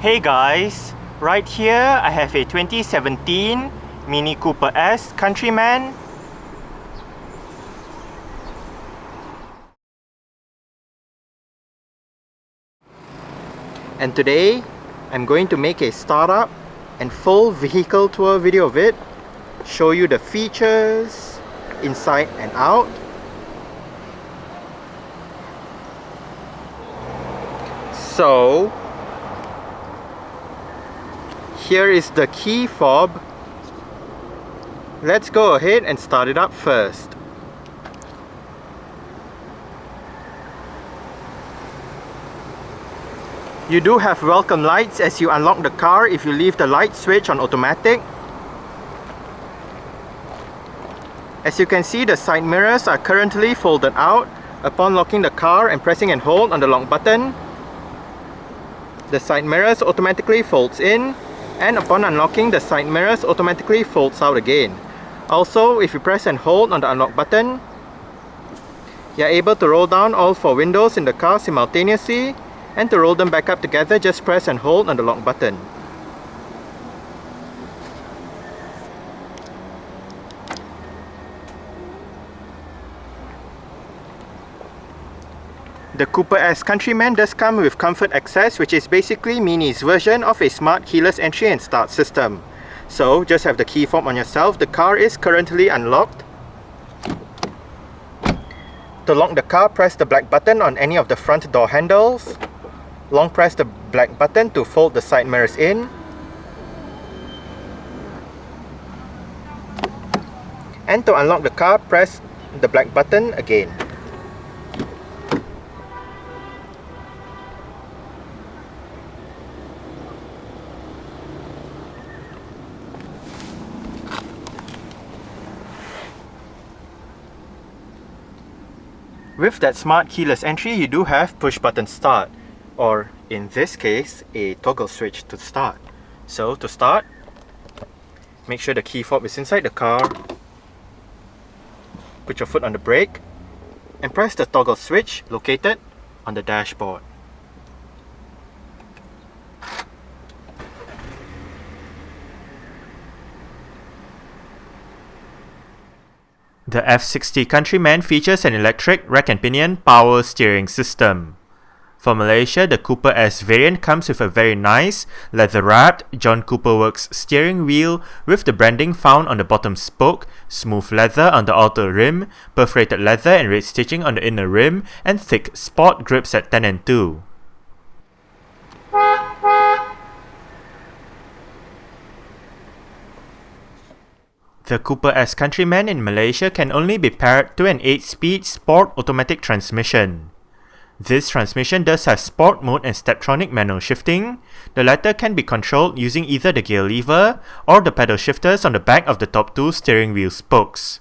Hey guys, right here I have a 2017 Mini Cooper S Countryman. And today I'm going to make a startup and full vehicle tour video of it, show you the features inside and out. So here is the key fob. Let's go ahead and start it up first. You do have welcome lights as you unlock the car if you leave the light switch on automatic. As you can see, the side mirrors are currently folded out. Upon locking the car and pressing and hold on the lock button, the side mirrors automatically folds in, and upon unlocking, the side mirrors automatically folds out again. Also, if you press and hold on the unlock button, you are able to roll down all four windows in the car simultaneously, and to roll them back up together, just press and hold on the lock button. The Cooper S Countryman does come with Comfort Access, which is basically Mini's version of a smart keyless entry and start system. So just have the key fob on yourself. The car is currently unlocked. To lock the car, press the black button on any of the front door handles. Long press the black button to fold the side mirrors in. And to unlock the car, press the black button again. With that smart keyless entry, you do have push button start, or in this case, a toggle switch to start. So to start, make sure the key fob is inside the car, put your foot on the brake, and press the toggle switch located on the dashboard. The F60 Countryman features an electric rack and pinion power steering system. For Malaysia, the Cooper S variant comes with a very nice, leather-wrapped John Cooper Works steering wheel with the branding found on the bottom spoke, smooth leather on the outer rim, perforated leather and red stitching on the inner rim, and thick sport grips at 10 and 2. The Cooper S Countryman in Malaysia can only be paired to an 8-speed sport automatic transmission. This transmission does have sport mode and steptronic manual shifting. The latter can be controlled using either the gear lever or the pedal shifters on the back of the top two steering wheel spokes.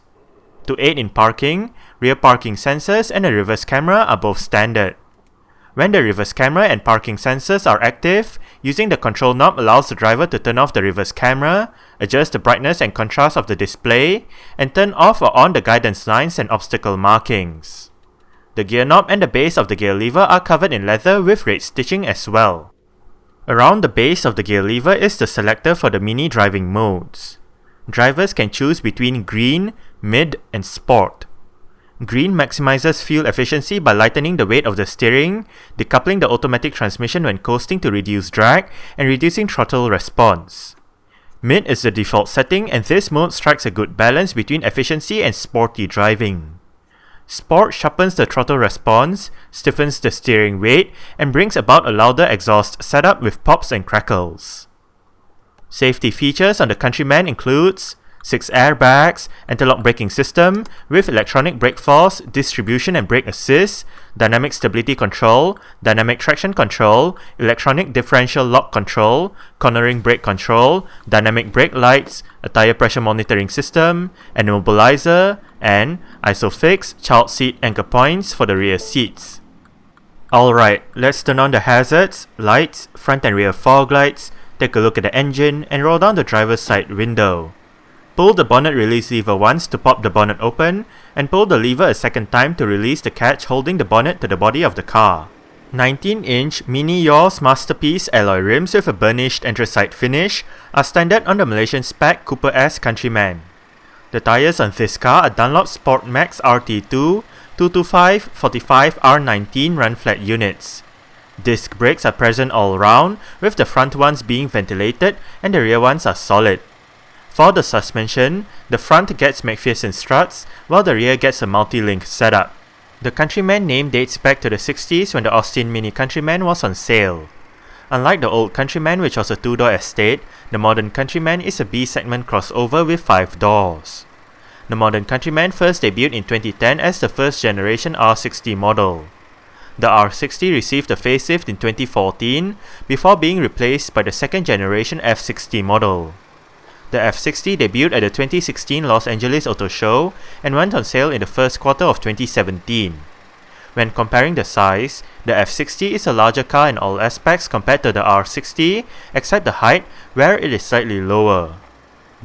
To aid in parking, rear parking sensors and a reverse camera are both standard. When the reverse camera and parking sensors are active, using the control knob allows the driver to turn off the reverse camera, adjust the brightness and contrast of the display, and turn off or on the guidance lines and obstacle markings. The gear knob and the base of the gear lever are covered in leather with red stitching as well. Around the base of the gear lever is the selector for the Mini driving modes. Drivers can choose between Green, Mid, and Sport. Green maximizes fuel efficiency by lightening the weight of the steering, decoupling the automatic transmission when coasting to reduce drag, and reducing throttle response. Mid is the default setting, and this mode strikes a good balance between efficiency and sporty driving. Sport sharpens the throttle response, stiffens the steering weight, and brings about a louder exhaust setup with pops and crackles. Safety features on the Countryman includes 6 airbags, anti-lock braking system with electronic brake force, distribution and brake assist, dynamic stability control, dynamic traction control, electronic differential lock control, cornering brake control, dynamic brake lights, a tire pressure monitoring system, an immobilizer, and ISOFIX child seat anchor points for the rear seats. Alright, let's turn on the hazards, lights, front and rear fog lights, take a look at the engine, and roll down the driver's side window. Pull the bonnet release lever once to pop the bonnet open, and pull the lever a second time to release the catch holding the bonnet to the body of the car. 19-inch Mini Yaws Masterpiece alloy rims with a burnished anthracite finish are standard on the Malaysian-spec Cooper S Countryman. The tyres on this car are Dunlop Sport Max RT2 225/45 R19 run flat units. Disc brakes are present all round, with the front ones being ventilated and the rear ones are solid. For the suspension, the front gets McPherson struts, while the rear gets a multi-link setup. The Countryman name dates back to the 60s when the Austin MINI Countryman was on sale. Unlike the old Countryman, which was a two-door estate, the modern Countryman is a B-segment crossover with 5 doors. The modern Countryman first debuted in 2010 as the first generation R60 model. The R60 received a facelift in 2014 before being replaced by the second generation F60 model. The F60 debuted at the 2016 Los Angeles Auto Show and went on sale in the first quarter of 2017. When comparing the size, the F60 is a larger car in all aspects compared to the R60, except the height, where it is slightly lower.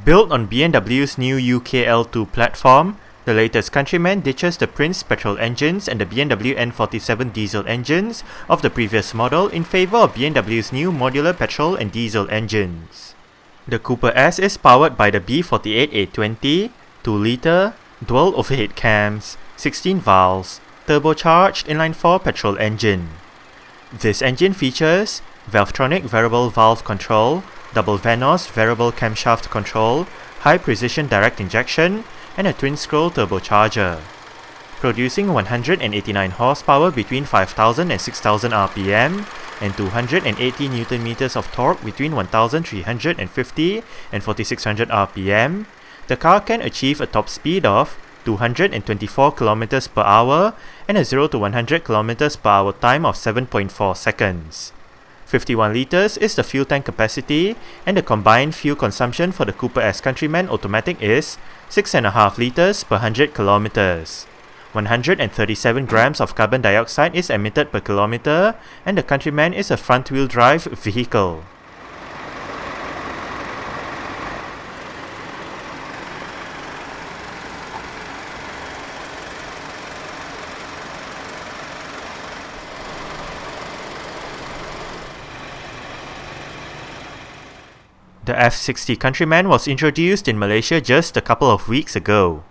Built on BMW's new UKL2 platform, the latest Countryman ditches the Prince petrol engines and the BMW N47 diesel engines of the previous model in favour of BMW's new modular petrol and diesel engines. The Cooper S is powered by the B48-820, 2-litre, dual overhead cams, 16 valves, turbocharged inline-4 petrol engine. This engine features Valvetronic variable valve control, double Vanos variable camshaft control, high-precision direct injection, and a twin-scroll turbocharger. Producing 189 horsepower between 5,000 and 6,000 RPM, and 280 Nm of torque between 1,350 and 4,600 RPM, the car can achieve a top speed of 224 km per hour and a 0 to 100 km per hour time of 7.4 seconds. 51 litres is the fuel tank capacity, and the combined fuel consumption for the Cooper S Countryman Automatic is 6.5 litres per 100 km. 137 grams of carbon dioxide is emitted per kilometre, and the Countryman is a front-wheel drive vehicle. The F60 Countryman was introduced in Malaysia just a couple of weeks ago.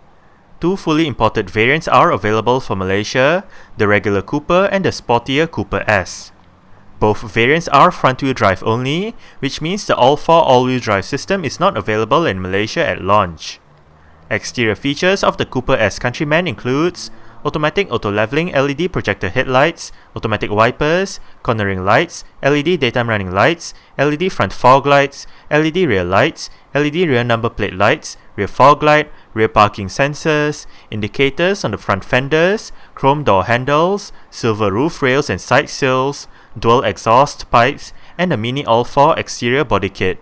Two fully imported variants are available for Malaysia, the regular Cooper and the sportier Cooper S. Both variants are front-wheel drive only, which means the all-4 all-wheel drive system is not available in Malaysia at launch. Exterior features of the Cooper S Countryman includes automatic auto-leveling LED projector headlights, automatic wipers, cornering lights, LED daytime running lights, LED front fog lights, LED rear lights, LED rear number plate lights, rear fog light, rear parking sensors, indicators on the front fenders, chrome door handles, silver roof rails and side sills, dual exhaust pipes, and a mini all-4 exterior body kit.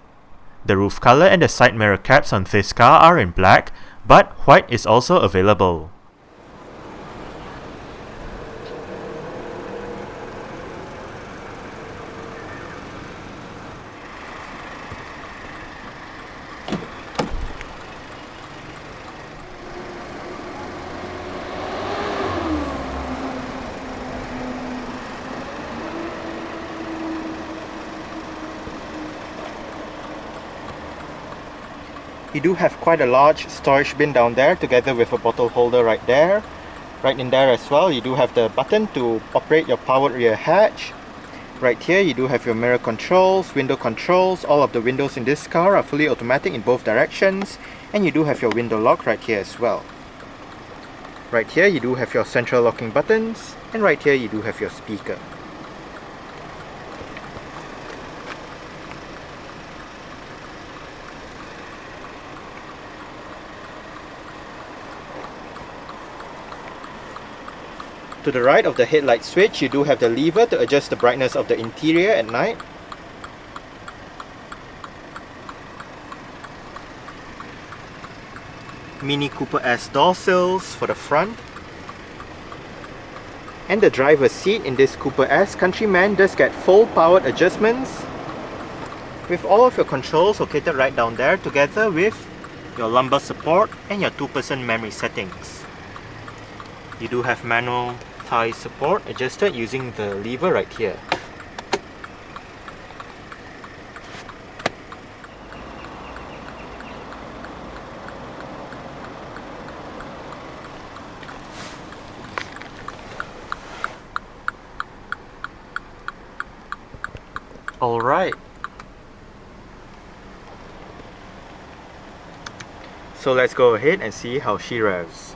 The roof color and the side mirror caps on this car are in black, but white is also available. You do have quite a large storage bin down there, together with a bottle holder right there. Right in there as well, you do have the button to operate your powered rear hatch. Right here, you do have your mirror controls, window controls. All of the windows in this car are fully automatic in both directions, and you do have your window lock right here as well. Right here, you do have your central locking buttons, and right here, you do have your speaker. To the right of the headlight switch, you do have the lever to adjust the brightness of the interior at night. Mini Cooper S door sills for the front. And the driver's seat in this Cooper S Countryman does get full powered adjustments, with all of your controls located right down there, together with your lumbar support and your 2-person memory settings. You do have manual thigh support adjusted using the lever right here. Alright. So let's go ahead and see how she revs.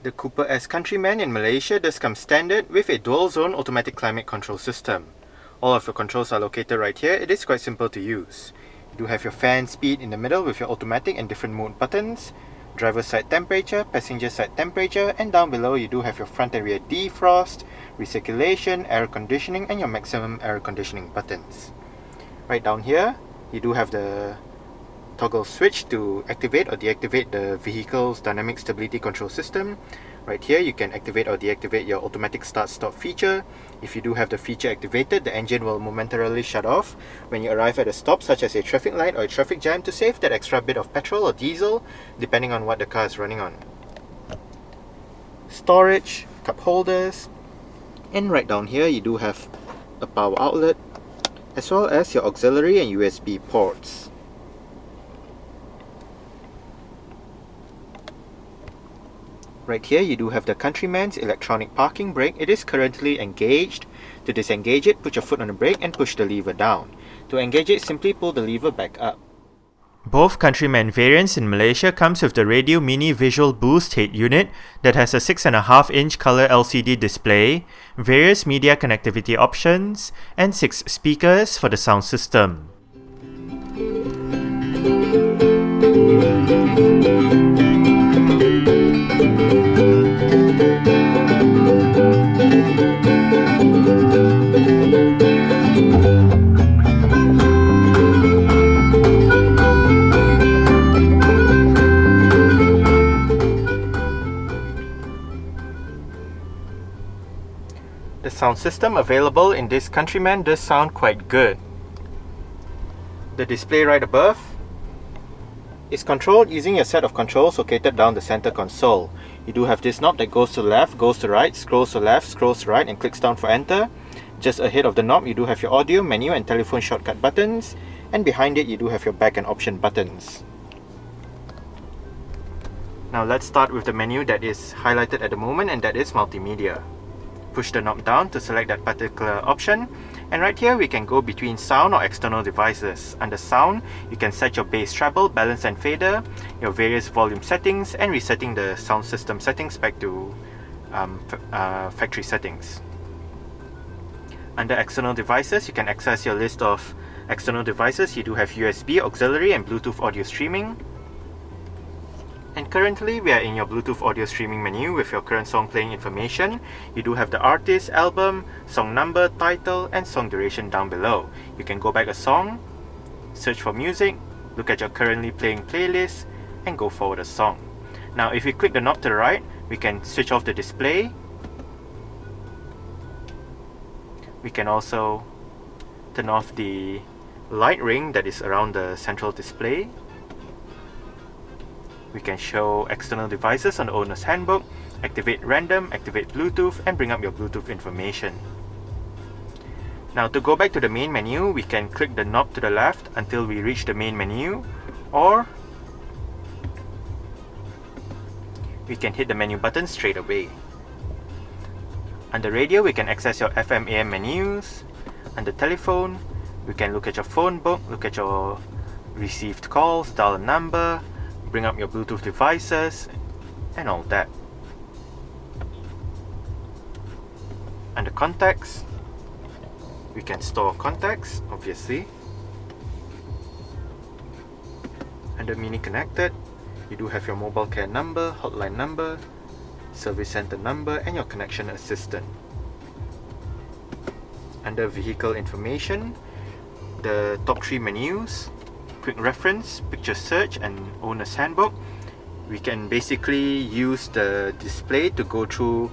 The Cooper S Countryman in Malaysia does come standard with a dual-zone automatic climate control system. All of your controls are located right here. It is quite simple to use. You do have your fan speed in the middle with your automatic and different mode buttons, driver side temperature, passenger side temperature, and down below you do have your front and rear defrost, recirculation, air conditioning, and your maximum air conditioning buttons. Right down here, you do have the toggle switch to activate or deactivate the vehicle's dynamic stability control system. Right here you can activate or deactivate your automatic start-stop feature. If you do have the feature activated, the engine will momentarily shut off when you arrive at a stop such as a traffic light or a traffic jam to save that extra bit of petrol or diesel depending on what the car is running on. Storage, cup holders, and right down here you do have a power outlet as well as your auxiliary and USB ports. Right here you do have the Countryman's electronic parking brake. It is currently engaged. To disengage it, put your foot on the brake and push the lever down. To engage it, simply pull the lever back up. Both Countryman variants in Malaysia comes with the Radio Mini Visual Boost head unit that has a 6.5-inch color LCD display, various media connectivity options, and 6 speakers for the sound system. The sound system available in this Countryman does sound quite good. The display right above is controlled using a set of controls located down the center console. You do have this knob that goes to the left, goes to right, scrolls to left, scrolls to right, and clicks down for enter. Just ahead of the knob you do have your audio, menu, and telephone shortcut buttons. and behind it you do have your back and option buttons. Now let's start with the menu that is highlighted at the moment, and that is multimedia. Push the knob down to select that particular option, and right here we can go between sound or external devices. Under sound, you can set your bass treble, balance and fader, your various volume settings, and resetting the sound system settings back to factory settings. Under external devices, you can access your list of external devices. You do have USB, auxiliary and Bluetooth audio streaming. And currently we are in your Bluetooth audio streaming menu with your current song playing information. You do have the artist, album, song number, title and song duration down below. You can go back a song, search for music, look at your currently playing playlist and go forward a song. Now if we click the knob to the right, we can switch off the display. We can also turn off the light ring that is around the central display. We can show external devices on the owner's handbook, activate random, activate Bluetooth, and bring up your Bluetooth information. Now to go back to the main menu, we can click the knob to the left until we reach the main menu, or we can hit the menu button straight away. Under radio, we can access your FM AM menus. Under telephone, we can look at your phone book, look at your received calls, dial a number, bring up your Bluetooth devices, and all that. Under contacts, we can store contacts, obviously. Under MINI Connected, you do have your mobile care number, hotline number, service center number, and your connection assistant. Under vehicle information, the top 3 menus, quick reference, picture search, and owner's handbook. We can basically use the display to go through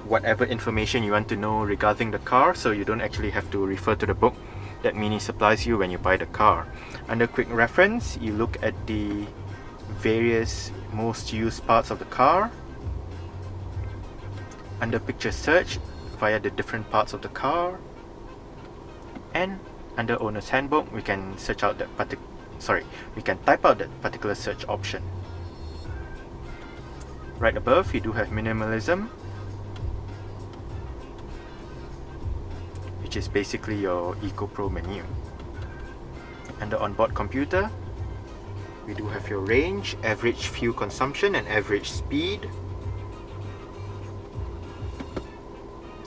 whatever information you want to know regarding the car, so you don't actually have to refer to the book that MINI supplies you when you buy the car. Under quick reference, you look at the various most used parts of the car. Under picture search, via the different parts of the car. And under owner's handbook, we can search out that we can type out that particular search option. Right above, you do have minimalism, which is basically your Eco Pro menu. Under onboard computer, we do have your range, average fuel consumption and average speed.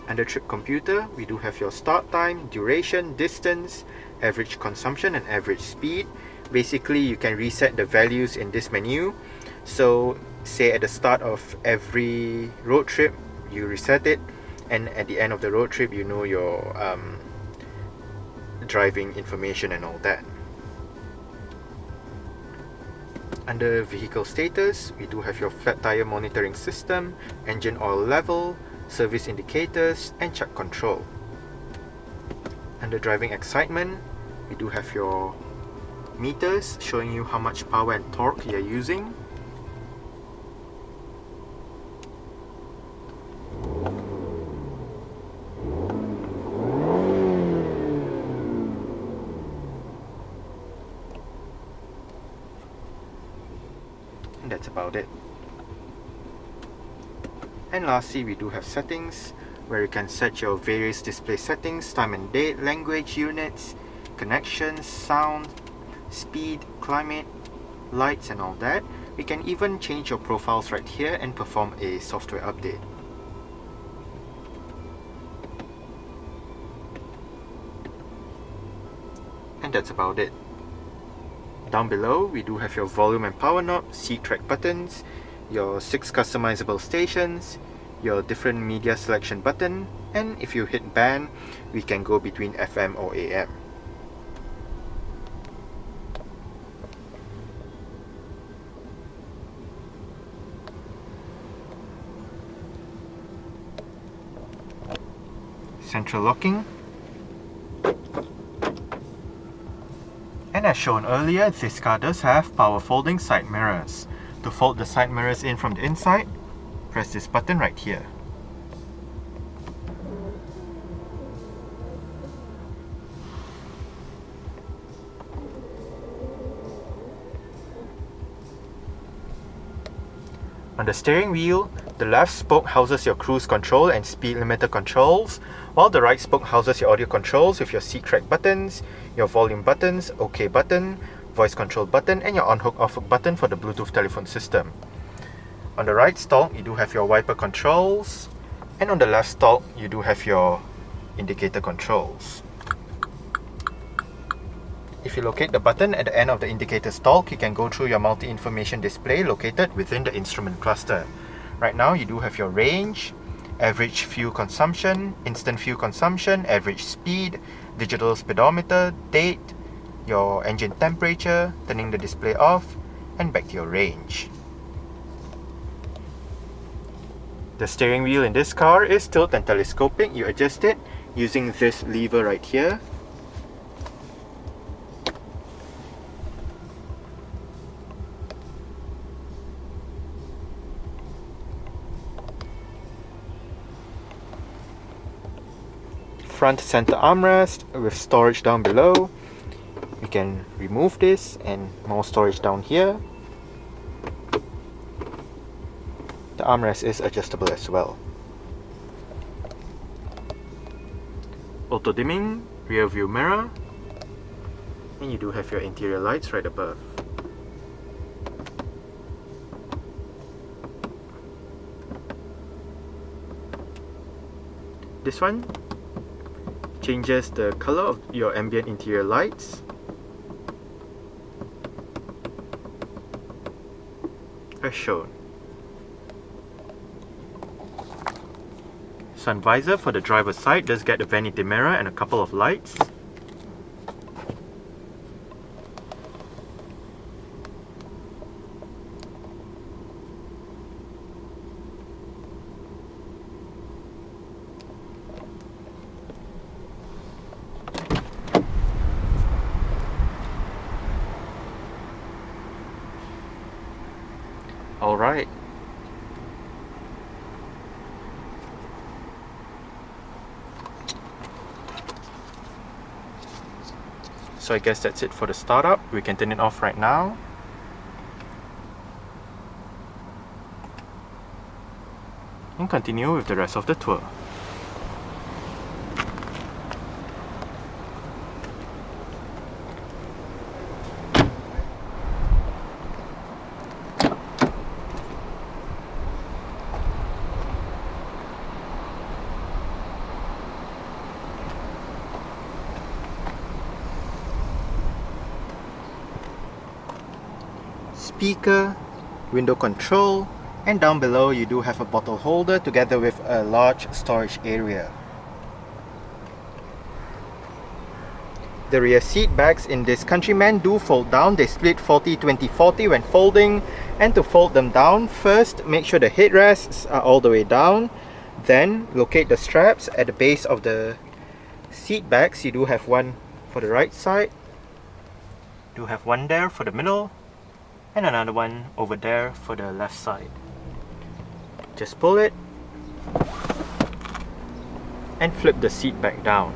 Under trip computer, we do have your start time, duration, distance, average consumption and average speed. Basically, you can reset the values in this menu. So say at the start of every road trip, you reset it, and at the end of the road trip, you know your driving information and all that. Under vehicle status, we do have your flat tire monitoring system, engine oil level, service indicators, and track control. Under driving excitement, we do have your meters showing you how much power and torque you're using. And that's about it. And lastly, we do have settings where you can set your various display settings, time and date, language units, connections, sound, speed, climate, lights and all that. We can even change your profiles right here and perform a software update. And that's about it. Down below, we do have your volume and power knob, seat track buttons, your 6 customizable stations, your different media selection button, and if you hit band, we can go between FM or AM. Central locking. And as shown earlier, this car does have power folding side mirrors. To fold the side mirrors in from the inside, press this button right here. On the steering wheel, the left spoke houses your cruise control and speed limiter controls, while the right spoke houses your audio controls with your seat track buttons, your volume buttons, OK button, voice control button, and your on-hook off-hook button for the Bluetooth telephone system. On the right stalk, you do have your wiper controls, and on the left stalk, you do have your indicator controls. If you locate the button at the end of the indicator stalk, you can go through your multi-information display located within the instrument cluster. Right now, you do have your range, average fuel consumption, instant fuel consumption, average speed, digital speedometer, date, your engine temperature, turning the display off, and back to your range. The steering wheel in this car is tilt and telescopic. You adjust it using this lever right here. Front center armrest with storage down below. You can remove this and more storage down here. The armrest is adjustable as well. Auto dimming, rear view mirror, and you do have your interior lights right above. This one changes the color of your ambient interior lights. As shown. Sun visor for the driver's side does get a vanity mirror and a couple of lights. Alright. So I guess that's it for the startup. We can turn it off right now. And continue with the rest of the tour. Speaker, window control, and down below you do have a bottle holder together with a large storage area. The rear seat backs in this Countryman do fold down. They split 40-20-40 when folding, and to fold them down, first make sure the headrests are all the way down, then locate the straps at the base of the seat backs. You do have one for the right side, do have one there for the middle, and another one over there for the left side. Just pull it and flip the seat back down.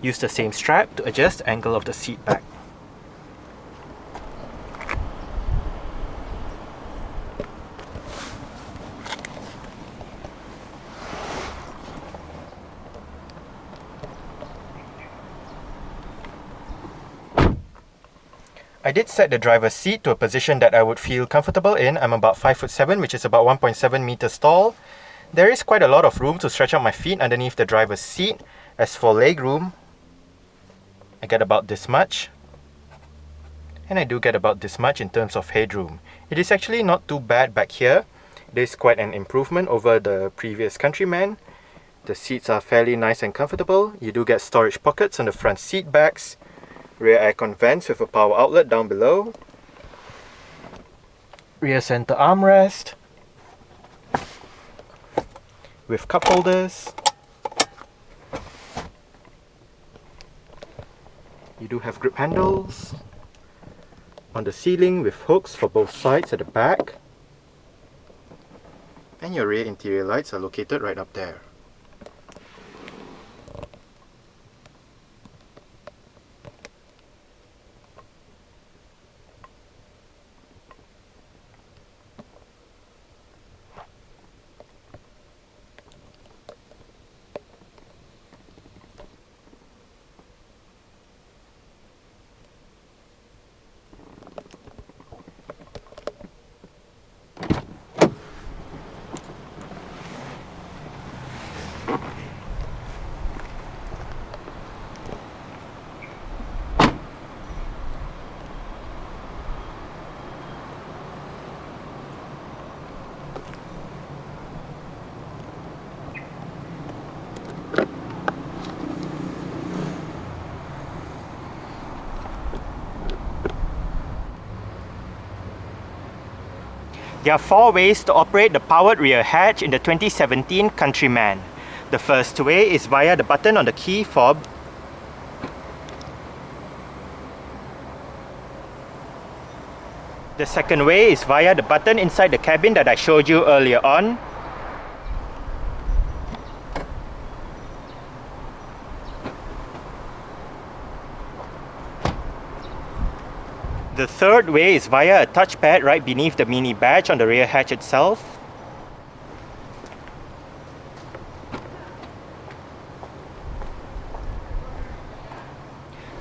Use the same strap to adjust the angle of the seat back. I did set the driver's seat to a position that I would feel comfortable in. I'm about 5'7", which is about 1.7 meters tall. There is quite a lot of room to stretch out my feet underneath the driver's seat. As for leg room, I get about this much. And I do get about this much in terms of headroom. It is actually not too bad back here. It is quite an improvement over the previous Countryman. The seats are fairly nice and comfortable. You do get storage pockets on the front seat backs. Rear aircon vents with a power outlet down below. Rear center armrest with cup holders. You do have grip handles on the ceiling with hooks for both sides at the back. And your rear interior lights are located right up there. There are 4 ways to operate the powered rear hatch in the 2017 Countryman. The first way is via the button on the key fob. The second way is via the button inside the cabin that I showed you earlier on. The third way is via a touchpad right beneath the MINI badge on the rear hatch itself.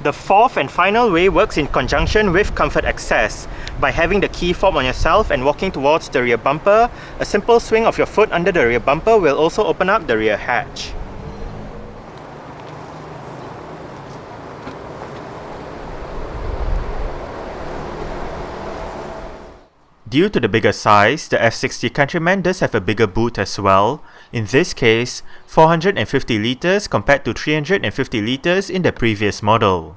The fourth and final way works in conjunction with comfort access. By having the key fob on yourself and walking towards the rear bumper, a simple swing of your foot under the rear bumper will also open up the rear hatch. Due to the bigger size, the F60 Countryman does have a bigger boot as well. In this case, 450 litres compared to 350 litres in the previous model.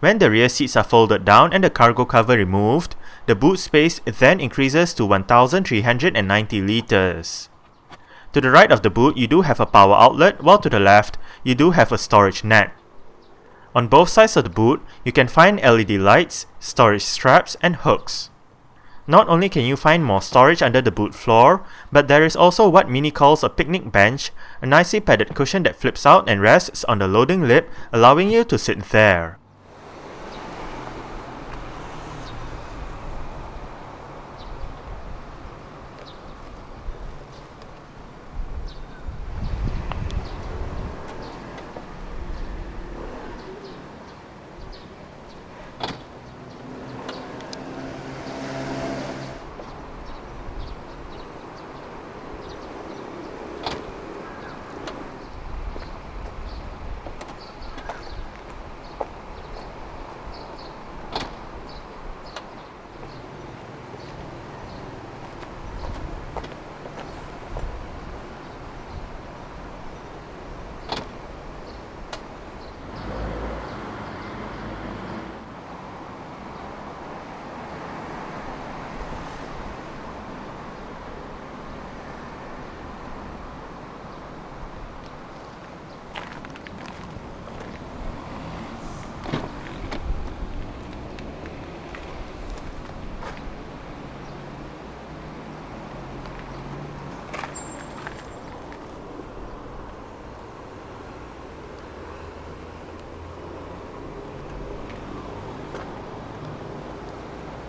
When the rear seats are folded down and the cargo cover removed, the boot space then increases to 1390 litres. To the right of the boot, you do have a power outlet, while to the left, you do have a storage net. On both sides of the boot, you can find LED lights, storage straps, and hooks. Not only can you find more storage under the boot floor, but there is also what MINI calls a picnic bench, a nicely padded cushion that flips out and rests on the loading lip, allowing you to sit there.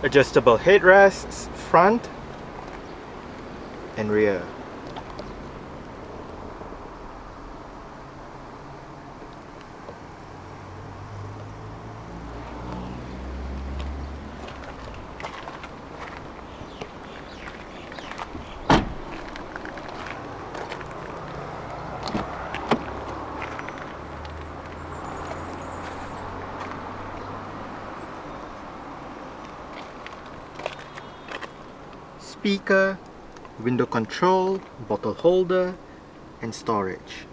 Adjustable headrests, front and rear. Speaker, window control, bottle holder, and storage.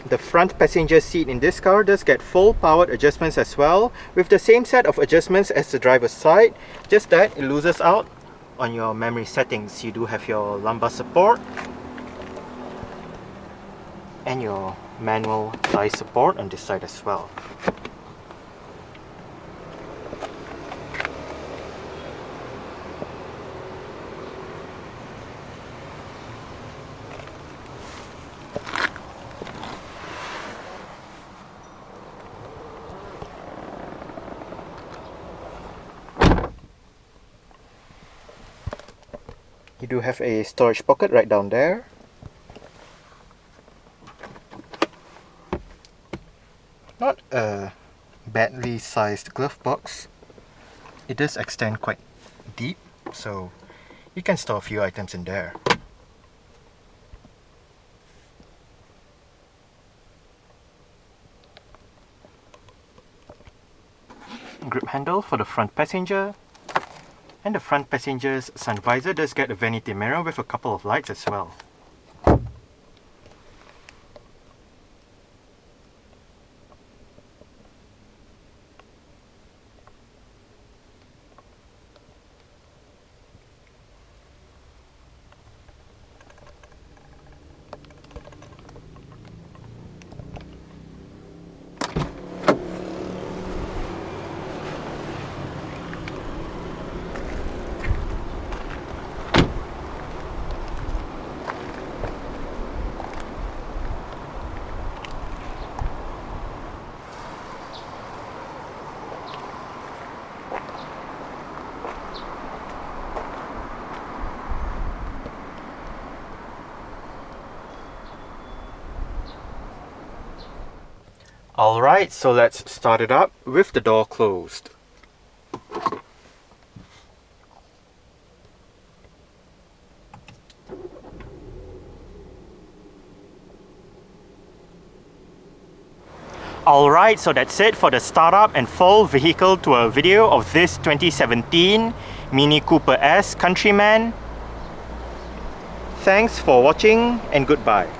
The front passenger seat in this car does get full powered adjustments as well, with the same set of adjustments as the driver's side, just that it loses out on your memory settings. You do have your lumbar support and your manual thigh support on this side as well. You do have a storage pocket right down there. Not a badly sized glove box. It does extend quite deep, so you can store a few items in there. Grip handle for the front passenger. And the front passenger's sun visor does get a vanity mirror with a couple of lights as well. Alright, so let's start it up with the door closed. Alright, so that's it for the startup and full vehicle tour video of this 2017 Mini Cooper S Countryman. Thanks for watching and goodbye.